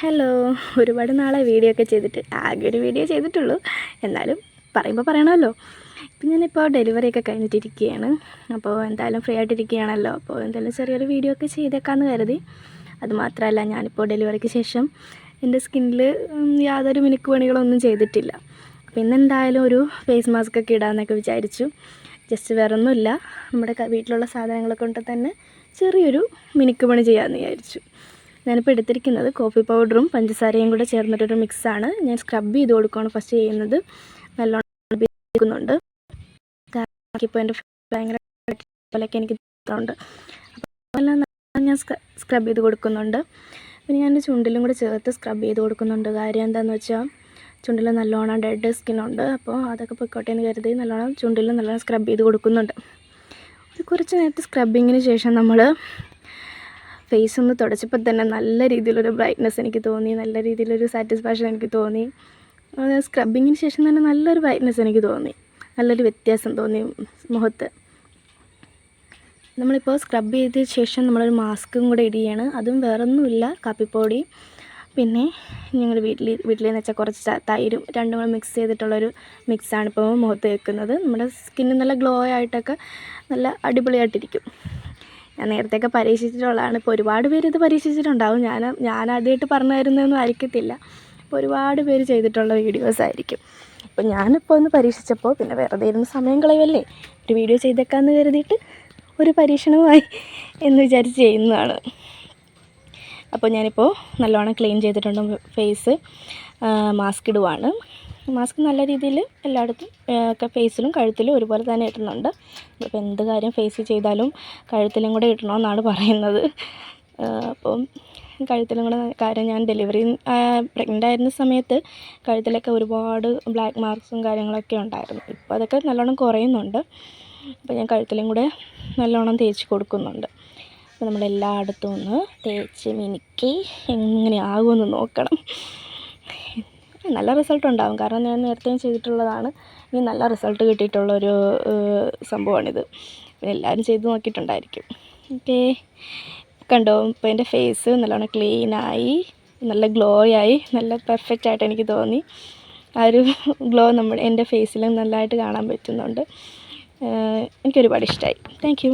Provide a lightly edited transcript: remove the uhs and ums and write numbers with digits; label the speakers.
Speaker 1: Hello, ഒരുപാട് നാളെ video ഒക്കെ ചെയ്തിട്ട് ആകെ ഒരു വീഡിയോ ചെയ്തിട്ടുള്ളൂ. എന്നാലും പറയുമ്പോൾ പറയണമല്ലോ. ഇപ്പം ഞാനിപ്പോൾ ഡെലിവറിയൊക്കെ കഴിഞ്ഞിട്ടിരിക്കുകയാണ്. അപ്പോൾ എന്തായാലും ഫ്രീ ആയിട്ടിരിക്കുകയാണല്ലോ. അപ്പോൾ എന്തായാലും ചെറിയൊരു വീഡിയോ ഒക്കെ ചെയ്തേക്കാമെന്ന് കരുതി. അതുമാത്രമല്ല, ഞാനിപ്പോൾ ഡെലിവറിക്ക് ശേഷം എൻ്റെ സ്കിന്നിൽ യാതൊരു മിനുക്ക് പണികളൊന്നും ചെയ്തിട്ടില്ല. അപ്പോൾ ഇന്നെന്തായാലും ഒരു ഫേസ് മാസ്ക് ഒക്കെ ഇടാമെന്നൊക്കെ വിചാരിച്ചു. ജസ്റ്റ് വേറൊന്നുമില്ല, നമ്മുടെ വീട്ടിലുള്ള സാധനങ്ങളെ കൊണ്ട് തന്നെ ചെറിയൊരു മിനുക്ക് പണി ചെയ്യാമെന്ന് വിചാരിച്ചു. ഞാനിപ്പോൾ എടുത്തിരിക്കുന്നത് കോഫി പൗഡറും പഞ്ചസാരയും കൂടെ ചേർന്നിട്ടൊരു മിക്സാണ്. ഞാൻ സ്ക്രബ് ചെയ്ത് കൊടുക്കുകയാണ് ഫസ്റ്റ് ചെയ്യുന്നത്. നല്ലോണം എടുക്കുന്നുണ്ട്. ഇപ്പോൾ എൻ്റെ ഭയങ്കര പോലെയൊക്കെ എനിക്ക് തോന്നുന്നുണ്ട്. അപ്പോൾ എല്ലാം ഞാൻ സ്ക്രബ് ചെയ്ത് കൊടുക്കുന്നുണ്ട്. പിന്നെ ഞാൻ ചുണ്ടിലും കൂടെ ചേർത്ത് സ്ക്രബ് ചെയ്ത് കൊടുക്കുന്നുണ്ട്. കാര്യം എന്താണെന്ന് വെച്ചാൽ ചുണ്ടിൽ നല്ലോണം ഡെഡ് സ്കിന്നുണ്ട്. അപ്പോൾ അതൊക്കെ പൊയ്ക്കോട്ടെ എന്ന് കരുതി നല്ലോണം ചുണ്ടിൽ നല്ലോണം സ്ക്രബ് ചെയ്ത് കൊടുക്കുന്നുണ്ട്. ഒരു കുറച്ച് നേരത്തെ സ്ക്രബിങ്ങിന് ശേഷം നമ്മൾ ഫേസ് ഒന്ന് തുടച്ചപ്പോൾ തന്നെ നല്ല രീതിയിലൊരു ബ്രൈറ്റ്നെസ് എനിക്ക് തോന്നി, നല്ല രീതിയിലൊരു സാറ്റിസ്ഫാക്ഷൻ എനിക്ക് തോന്നി. സ്ക്രബിങ്ങിന് ശേഷം തന്നെ നല്ലൊരു ബ്രൈറ്റ്നെസ് എനിക്ക് തോന്നി, നല്ലൊരു വ്യത്യാസം തോന്നി മുഖത്ത്. നമ്മളിപ്പോൾ സ്ക്രബ് ചെയ്ത ശേഷം നമ്മളൊരു മാസ്കും കൂടെ ഇടുകയാണ്. അതും വേറൊന്നുമില്ല, കാപ്പിപ്പൊടി പിന്നെ ഞങ്ങൾ വീട്ടിലെന്ന് വെച്ചാൽ കുറച്ച് തൈരും രണ്ടും കൂടെ മിക്സ് ചെയ്തിട്ടുള്ളൊരു മിക്സാണ് ഇപ്പോൾ മുഖത്ത് വെക്കുന്നത്. നമ്മുടെ സ്കിന്ന് നല്ല ഗ്ലോ ആയിട്ടൊക്കെ നല്ല അടിപൊളിയായിട്ടിരിക്കും. ഞാൻ നേരത്തെയൊക്കെ പരീക്ഷിച്ചിട്ടുള്ളതാണ്. ഇപ്പോൾ ഒരുപാട് പേര് ഇത് പരീക്ഷിച്ചിട്ടുണ്ടാവും. ഞാൻ ആദ്യമായിട്ട് പറഞ്ഞു തരുന്നതൊന്നും ആയിരിക്കത്തില്ല. ഇപ്പോൾ ഒരുപാട് പേര് ചെയ്തിട്ടുള്ള വീഡിയോസ് ആയിരിക്കും. അപ്പോൾ ഞാനിപ്പോൾ ഒന്ന് പരീക്ഷിച്ചപ്പോൾ പിന്നെ വെറുതെ ഇരുന്ന് സമയം കളയുമല്ലേ, ഒരു വീഡിയോ ചെയ്തേക്കാമെന്ന് കരുതിയിട്ട് ഒരു പരീക്ഷണമായി എന്ന് വിചാരിച്ച് ചെയ്യുന്നതാണ്. അപ്പോൾ ഞാനിപ്പോൾ നല്ലോണം ക്ലീൻ ചെയ്തിട്ടുണ്ട് ഫേസ്. മാസ്ക് ഇടുവാണ്. മാസ്ക് നല്ല രീതിയിൽ എല്ലായിടത്തും ഒക്കെ ഫേസിലും കഴുത്തിലും ഒരുപോലെ തന്നെ ഇടുന്നുണ്ട്. ഇപ്പോൾ എന്ത് കാര്യം ഫേസിൽ ചെയ്താലും കഴുത്തിലും കൂടെ ഇടണമെന്നാണ് പറയുന്നത്. അപ്പം കഴുത്തിലും കൂടെ കാര്യം, ഞാൻ ഡെലിവറി പ്രഗ്നൻ്റ് ആയിരുന്ന സമയത്ത് കഴുത്തിലൊക്കെ ഒരുപാട് ബ്ലാക്ക് മാർക്സും കാര്യങ്ങളൊക്കെ ഉണ്ടായിരുന്നു. ഇപ്പോൾ അതൊക്കെ നല്ലോണം കുറയുന്നുണ്ട്. അപ്പോൾ ഞാൻ കഴുത്തിലും കൂടെ നല്ലോണം തേച്ച് കൊടുക്കുന്നുണ്ട്. അപ്പോൾ നമ്മളെല്ലായിടത്തും ഒന്ന് തേച്ച് മിനുക്കി എങ്ങനെയാകുമെന്ന് നോക്കണം. നല്ല റിസൾട്ട് ഉണ്ടാകും, കാരണം ഞാൻ നേരത്തെയും ചെയ്തിട്ടുള്ളതാണ്. ഇനി നല്ല റിസൾട്ട് കിട്ടിയിട്ടുള്ളൊരു സംഭവമാണിത്. പിന്നെ എല്ലാവരും ചെയ്ത് നോക്കിയിട്ടുണ്ടായിരിക്കും. ഓക്കേ, കണ്ടോ ഇപ്പോൾ എൻ്റെ ഫേസ് നല്ലോണം ക്ലീനായി, നല്ല ഗ്ലോ ആയി, നല്ല പെർഫെക്റ്റ് ആയിട്ട് എനിക്ക് തോന്നി. ആ ഒരു ഗ്ലോ എൻ്റെ ഫേസിൽ നല്ലതായിട്ട് കാണാൻ പറ്റുന്നുണ്ട്. എനിക്കൊരുപാട് ഇഷ്ടമായി. Thank you.